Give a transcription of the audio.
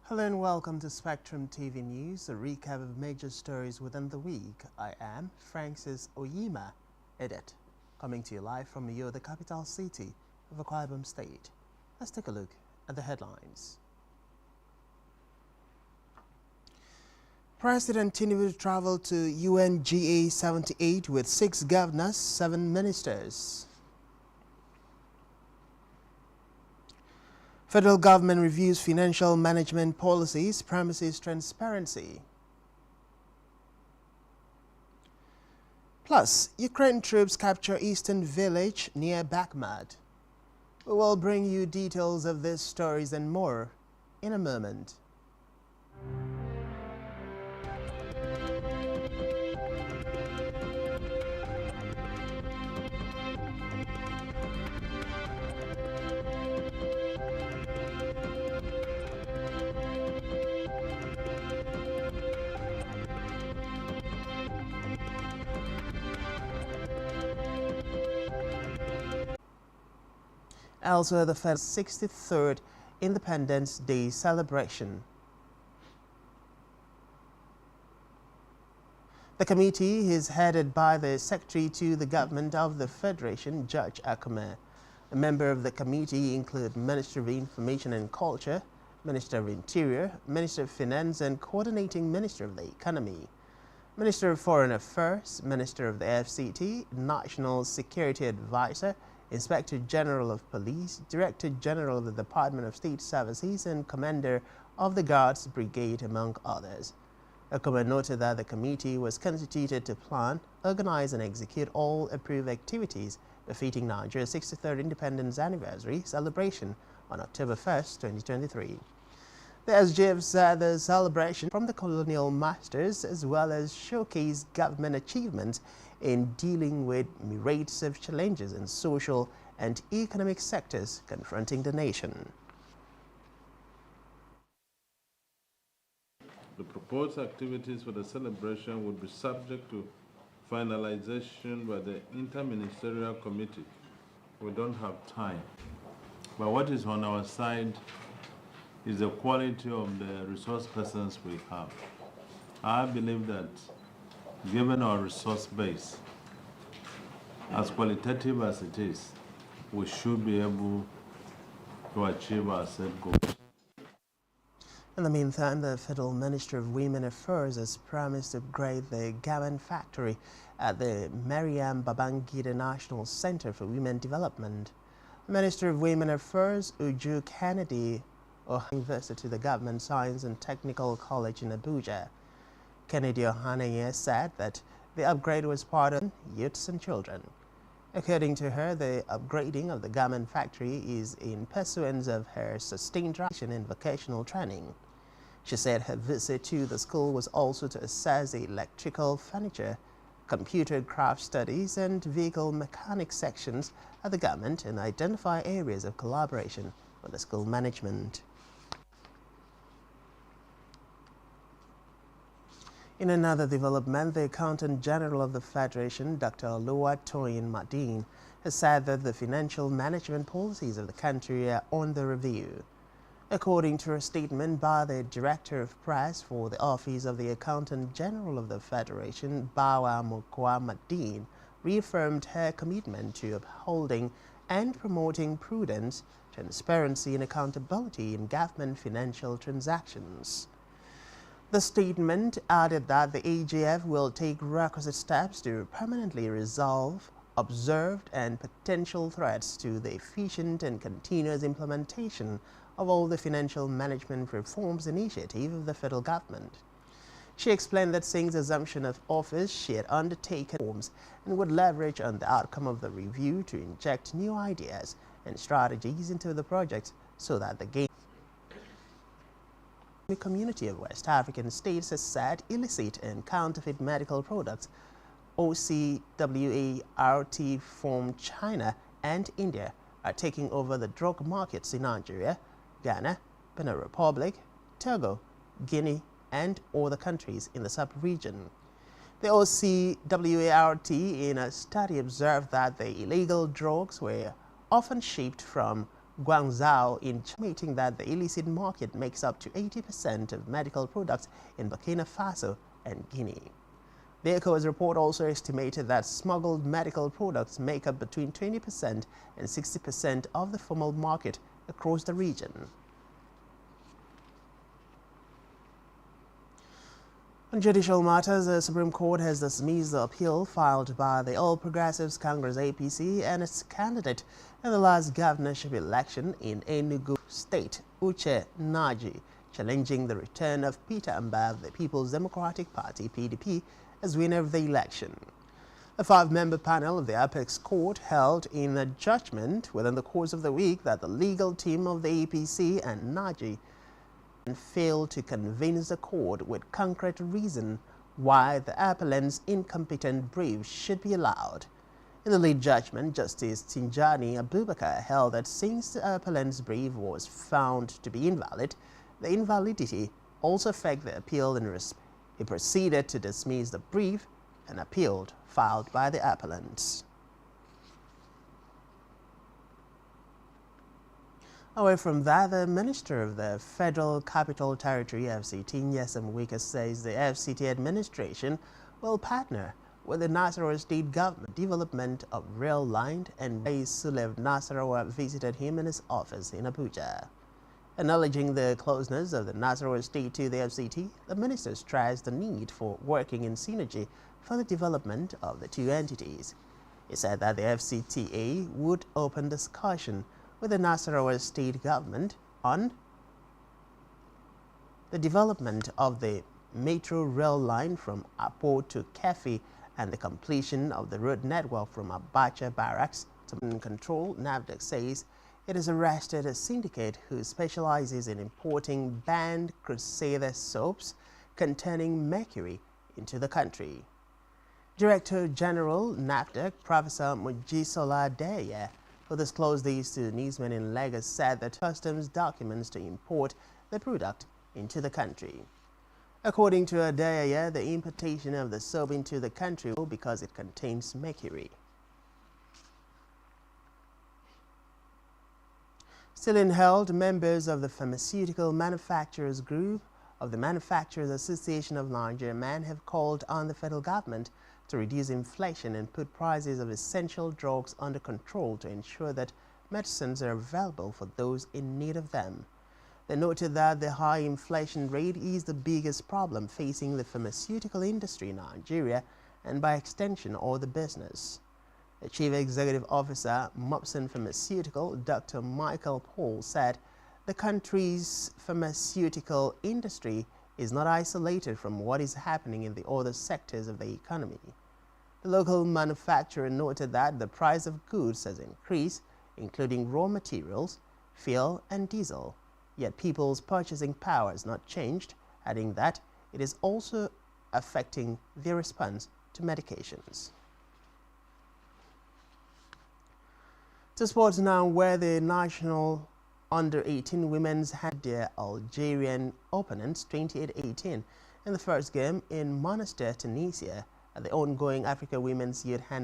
Hello and welcome to Spectrum TV News, a recap of major stories within the week. I am Francis Oyima, Edit, coming to you live from Uyo, the capital city of Akwa Ibom State. Let's take a look at the headlines. President Tinubu traveled to UNGA 78 with 6 governors, 7 ministers. Federal government reviews financial management policies, promises transparency. Plus, Ukraine troops capture eastern village near Bakhmut. We will bring you details of these stories and more in a moment. Elsewhere, the Fed's 63rd Independence Day celebration. The committee is headed by the Secretary to the Government of the Federation, Judge Akume. A member of the committee include Minister of Information and Culture, Minister of Interior, Minister of Finance and Coordinating Minister of the Economy, Minister of Foreign Affairs, Minister of the FCT, National Security Advisor, Inspector General of Police, Director General of the Department of State Services, and Commander of the Guards Brigade, among others. Akume noted that the committee was constituted to plan, organize, and execute all approved activities befitting Nigeria's 63rd Independence Anniversary celebration on October 1st, 2023. The SGF said the celebration from the colonial masters as well as showcase government achievements in dealing with myriads of challenges in social and economic sectors confronting the nation. The proposed activities for the celebration would be subject to finalization by the Interministerial Committee. We don't have time. But what is on our side is the quality of the resource persons we have. I believe that given our resource base, as qualitative as it is, we should be able to achieve our set goals. In the meantime, the Federal Minister of Women Affairs has promised to upgrade the garment factory at the Mariam Babangida National Center for Women Development. The Minister of Women Affairs, Uju Kennedy, University, the Government Science and Technical College in Abuja. Kennedy Ohaneye said that the upgrade was part of youths and children. According to her, the upgrading of the garment factory is in pursuance of her sustained traction in vocational training. She said her visit to the school was also to assess the electrical, furniture, computer craft studies and vehicle mechanics sections at the government and identify areas of collaboration with the school management. In another development, the Accountant General of the Federation, Dr. Oluwatoyin Madin, has said that the financial management policies of the country are under review. According to a statement by the Director of Press for the Office of the Accountant General of the Federation, Bawa Mokwa Madin, reaffirmed her commitment to upholding and promoting prudence, transparency and accountability in government financial transactions. The statement added that the AGF will take requisite steps to permanently resolve observed and potential threats to the efficient and continuous implementation of all the financial management reforms initiative of the federal government. She explained that since assumption of office, she had undertaken reforms and would leverage on the outcome of the review to inject new ideas and strategies into the project so that the community of West African states has said illicit and counterfeit medical products, OCWART, from China and India are taking over the drug markets in Nigeria, Ghana, Benin Republic, Togo, Guinea, and other countries in the sub-region. The OCWART in a study observed that the illegal drugs were often shipped from Guangzhou, intimating that the illicit market makes up to 80% of medical products in Burkina Faso and Guinea. The ECOWAS report also estimated that smuggled medical products make up between 20% and 60% of the formal market across the region. On judicial matters, the Supreme Court has dismissed the appeal filed by the All Progressives Congress APC and its candidate in the last governorship election in Enugu State, Uche Naji, challenging the return of Peter Mba of the People's Democratic Party (PDP) as winner of the election. A 5-member panel of the Apex Court held in a judgment within the course of the week that the legal team of the APC and Naji failed to convince the court with concrete reason why the appellant's incompetent brief should be allowed. In the lead judgment, Justice Tinjani Abubakar held that since the appellant's brief was found to be invalid, the invalidity also affected the appeal in respect. He proceeded to dismiss the brief and appealed filed by the appellant. Away from that, the Minister of the Federal Capital Territory, FCT, Nyesom Wike, says the FCT administration will partner with the Nasarawa State Government development of rail line, and Sulev Nasarawa visited him in his office in Abuja. Acknowledging the closeness of the Nasarawa State to the FCT, the minister stressed the need for working in synergy for the development of the two entities. He said that the FCTA would open discussion with the Nasarawa State Government on the development of the metro rail line from Apo to Kefi and the completion of the road network from Abacha Barracks to Control. NAFDAC says it has arrested a syndicate who specializes in importing banned Crusader soaps containing mercury into the country. Director General NAFDAC, Professor Mojisola Deye, who disclosed these to newsmen in Lagos, said that customs documents to import the product into the country. According to Adeyeye, the importation of the soap into the country will because it contains mercury. Still in held, members of the Pharmaceutical Manufacturers Group of the Manufacturers Association of Nigeria (MAN) have called on the federal government to reduce inflation and put prices of essential drugs under control to ensure that medicines are available for those in need of them. They noted that the high inflation rate is the biggest problem facing the pharmaceutical industry in Nigeria and by extension all the business. The Chief Executive Officer, Mopson Pharmaceutical, Dr. Michael Paul, said the country's pharmaceutical industry is not isolated from what is happening in the other sectors of the economy. The local manufacturer noted that the price of goods has increased, including raw materials, fuel, and diesel, yet people's purchasing power has not changed, adding that it is also affecting their response to medications. To sports now, where the national under-18 women's had their Algerian opponents 28-18 in the first game in Monastir, Tunisia, at the ongoing Africa Women's Youth Handball